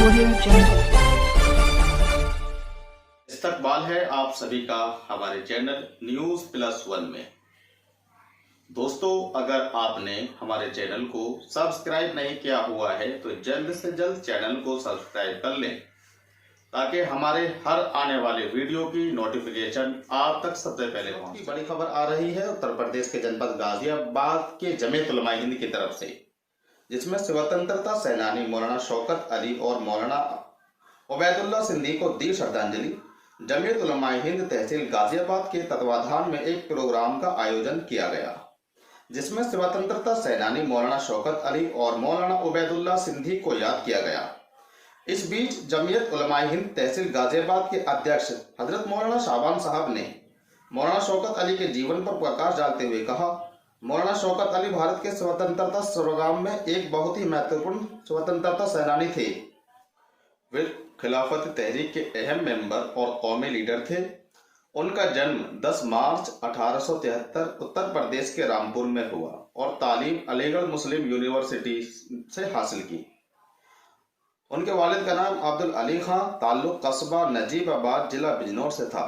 Audio Jungle। इस्तकबाल है आप सभी का हमारे चैनल न्यूज प्लस वन में। दोस्तों, अगर आपने हमारे चैनल को सब्सक्राइब नहीं किया हुआ है तो जल्द से जल्द चैनल को सब्सक्राइब कर लें ताकि हमारे हर आने वाले वीडियो की नोटिफिकेशन आप तक सबसे पहले पहुंचे। बड़ी खबर आ रही है उत्तर प्रदेश के जनपद गाजियाबाद के जमीयत उलमा हिंद की तरफ से, जिसमें स्वतंत्रता सेनानी मौलाना शौकत अली और मौलाना उबैदुल्ला सिंधी को दी श्रद्धांजलि। जमीयत उलमा हिंद तहसील गाजियाबाद के तत्वाधान में एक प्रोग्राम का आयोजन किया गया, जिसमें स्वतंत्रता सेनानी मौलाना शौकत अली और मौलाना उबैदुल्ला सिंधी को याद किया गया। इस बीच जमीयत उलमा हिंद तहसील गाजियाबाद के अध्यक्ष हजरत मौलाना शाबान साहब ने मौलाना शौकत अली के जीवन पर प्रकाश डालते हुए कहा, मौलाना शौकत अली भारत के स्वतंत्रता संग्राम में एक बहुत ही महत्वपूर्ण स्वतंत्रता सेनानी थे। वे खिलाफत तहरीक के अहम मेंबर और कौमी लीडर थे। उनका जन्म 10 मार्च 1873 उत्तर प्रदेश के रामपुर में हुआ और तालीम अलीगढ़ मुस्लिम यूनिवर्सिटी से हासिल की। उनके वालिद का नाम अब्दुल अली खां, ताल्लुक कस्बा नजीबाबाद जिला बिजनौर से था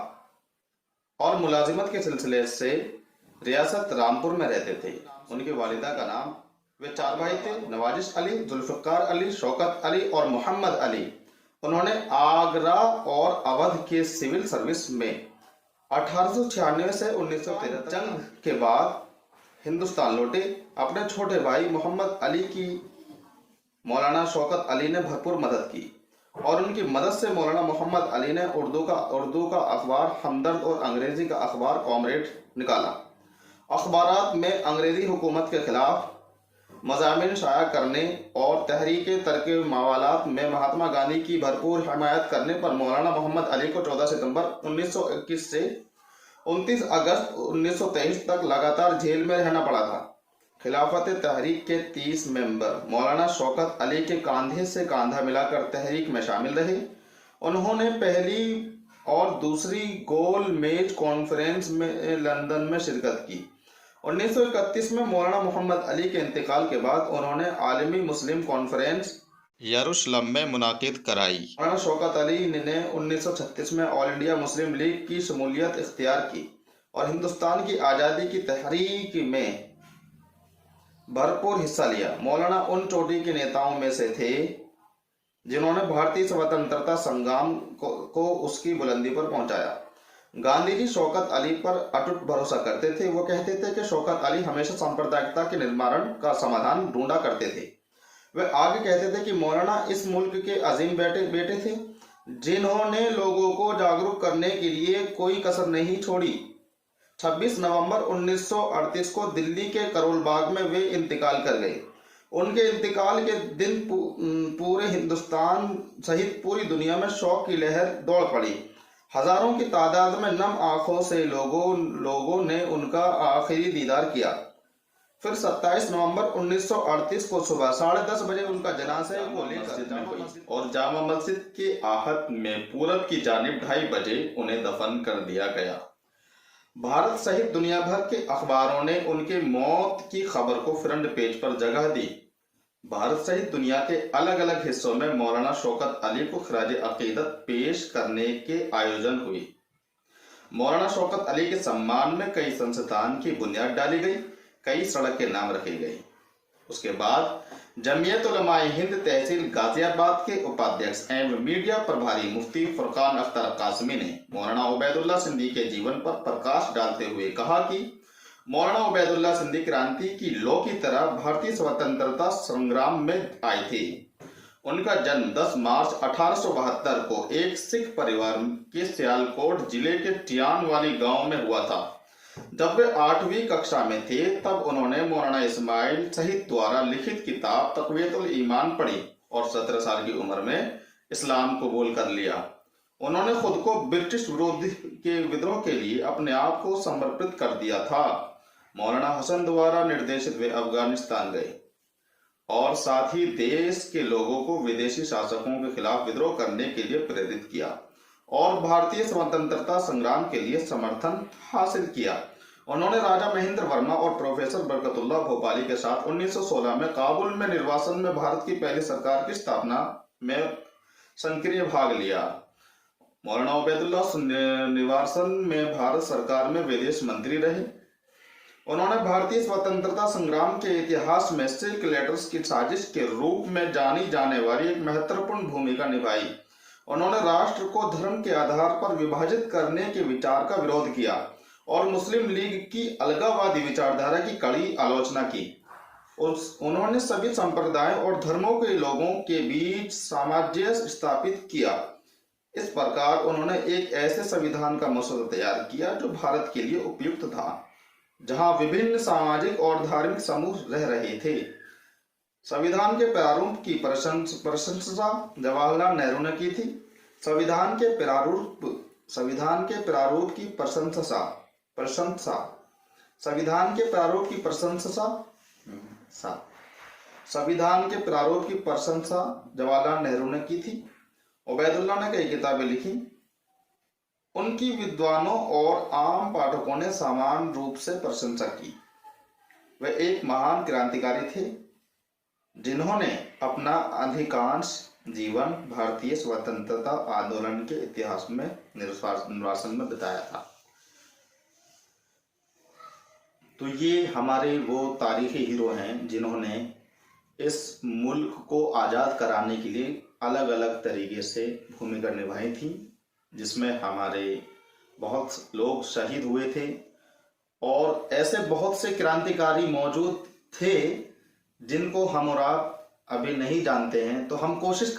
और मुलाजिमत के सिलसिले से रियासत रामपुर में रहते थे। उनकी वालिदा का नाम, वे 4 भाई थे, नवाजिश अली, जुल्फिकार अली, शौकत अली और मोहम्मद अली। उन्होंने आगरा और अवध के सिविल सर्विस में 1896 से 1913 जंग के बाद हिंदुस्तान लौटे। अपने छोटे भाई मोहम्मद अली की मौलाना शौकत अली ने भरपूर मदद की और उनकी मदद से मौलाना मोहम्मद अली ने उर्दू का अखबार हमदर्द और अंग्रेजी का अखबार कॉमरेड निकाला। अखबारात में अंग्रेजी हुकूमत के खिलाफ मज़ामिन शाया करने और तहरीक तरक मवालात में महात्मा गांधी की भरपूर हिमायत करने पर मौलाना मोहम्मद अली को 14 सितंबर 1921 से 29 अगस्त 1923 तक लगातार जेल में रहना पड़ा था। खिलाफत तहरीक के 30 मेंबर मौलाना शौकत अली के कांधे से कांधा मिलाकर तहरीक में शामिल रहे। उन्होंने पहली और दूसरी गोल मेज कॉन्फ्रेंस में लंदन में शिरकत की। 1931 में मौलाना मोहम्मद अली के इंतकाल के बाद उन्होंने आलमी मुस्लिम कॉन्फ्रेंस यरूशलेम में मुनाकिद कराई। मौलाना शौकत अली ने 1936 में ऑल इंडिया मुस्लिम लीग की शमूलियत इख्तियार की और हिंदुस्तान की आज़ादी की तहरीक में भरपूर हिस्सा लिया। मौलाना उन चोटी के नेताओं में से थे जिन्होंने भारतीय स्वतंत्रता संग्राम को उसकी बुलंदी पर पहुंचाया। गांधी जी शौकत अली पर अटूट भरोसा करते थे। वो कहते थे कि शौकत अली हमेशा सांप्रदायिकता के निर्माण का समाधान ढूंढा करते थे। वे आगे कहते थे कि मौलाना इस मुल्क के अजीम बेटे थे जिन्होंने लोगों को जागरूक करने के लिए कोई कसर नहीं छोड़ी। 26 नवंबर 1938 को दिल्ली के करोल बाग में वे इंतकाल कर गए। उनके इंतकाल के दिन पूरे हिंदुस्तान सहित पूरी दुनिया में शोक की लहर दौड़ पड़ी। हजारों की तादाद में नम आंखों से लोगों ने उनका आखिरी दीदार किया। फिर 27 नवंबर 1938 को सुबह 10:30 बजे उनका जनाजा और जामा मस्जिद के आहत में पूरब की जानिब 2:30 बजे उन्हें दफन कर दिया गया। भारत सहित दुनिया भर के अखबारों ने उनके मौत की खबर को फ्रंट पेज पर जगह दी। भारत सहित दुनिया के अलग अलग हिस्सों में मौलाना शौकत अली को खराज अकीदत पेश करने के आयोजन हुए। मौलाना शौकत अली के सम्मान में कई संस्थान की बुनियाद डाली गई, कई सड़क के नाम रखे गए। उसके बाद जमीयत उलमा हिंद तहसील गाजियाबाद के उपाध्यक्ष एवं मीडिया प्रभारी मुफ्ती फुरकान अख्तर कासमी ने मौलाना उबैदुल्ला सिंधी के जीवन पर प्रकाश डालते हुए कहा कि मौलाना उबैदुल्ला सिंधी क्रांति की लौ की तरह भारतीय स्वतंत्रता संग्राम में आए थे। उनका जन्म 10 मार्च 1872 को एक सिख परिवार के सियालकोट जिले के टियान वाली गांव में हुआ था। जब वे 8वीं कक्षा में थे तब उन्होंने मौलाना इस्माइल शहीद द्वारा लिखित किताब तक़वियतुल ईमान पढ़ी और 17 साल की उम्र में इस्लाम कबूल कर लिया। उन्होंने खुद को ब्रिटिश विरोधी के विद्रोह के लिए अपने आप को समर्पित कर दिया था। मौलाना हसन द्वारा निर्देशित वे अफगानिस्तान गए और साथ ही देश के लोगों को विदेशी शासकों के खिलाफ विद्रोह करने के लिए प्रेरित किया और भारतीय स्वतंत्रता संग्राम के लिए समर्थन हासिल किया। उन्होंने राजा महेंद्र वर्मा और प्रोफेसर बरकतुल्लाह भोपाली के साथ 1916 में काबुल में निर्वासन में भारत की पहली सरकार की स्थापना में सक्रिय भाग लिया। मौलाना उबैदुल्लाह श्रीनिवासन में भारत सरकार में विदेश मंत्री रहे। उन्होंने भारतीय स्वतंत्रता संग्राम के इतिहास में सिल्क लेटर्स की साजिश के रूप में जानी जाने वाली एक महत्वपूर्ण भूमिका निभाई। उन्होंने राष्ट्र को धर्म के आधार पर विभाजित करने के विचार का विरोध किया और मुस्लिम लीग की अलगाववादी विचारधारा की कड़ी आलोचना की। उन्होंने सभी संप्रदायों और धर्मों के लोगों के बीच सामंजस्य स्थापित किया। इस प्रकार उन्होंने एक ऐसे संविधान का मसौदा तैयार किया जो भारत के लिए उपयुक्त था, जहां विभिन्न सामाजिक और धार्मिक समूह रह रहे थे। संविधान के प्रारूप की प्रशंसा जवाहरलाल नेहरू ने की थी। संविधान के प्रारूप की प्रशंसा जवाहरलाल नेहरू ने की थी। उबैदुल्लाह ने कई किताबें लिखी। उनकी विद्वानों और आम पाठकों ने समान रूप से प्रशंसा की। वे एक महान क्रांतिकारी थे जिन्होंने अपना अधिकांश जीवन भारतीय स्वतंत्रता आंदोलन के इतिहास में निर्वासन में बिताया था। तो ये हमारे वो तारीखी हीरो हैं जिन्होंने इस मुल्क को आज़ाद कराने के लिए अलग अलग तरीके से भूमिका निभाई थी, जिसमें हमारे बहुत लोग शहीद हुए थे और ऐसे बहुत से क्रांतिकारी मौजूद थे जिनको हम और आप अभी नहीं जानते हैं। तो हम कोशिश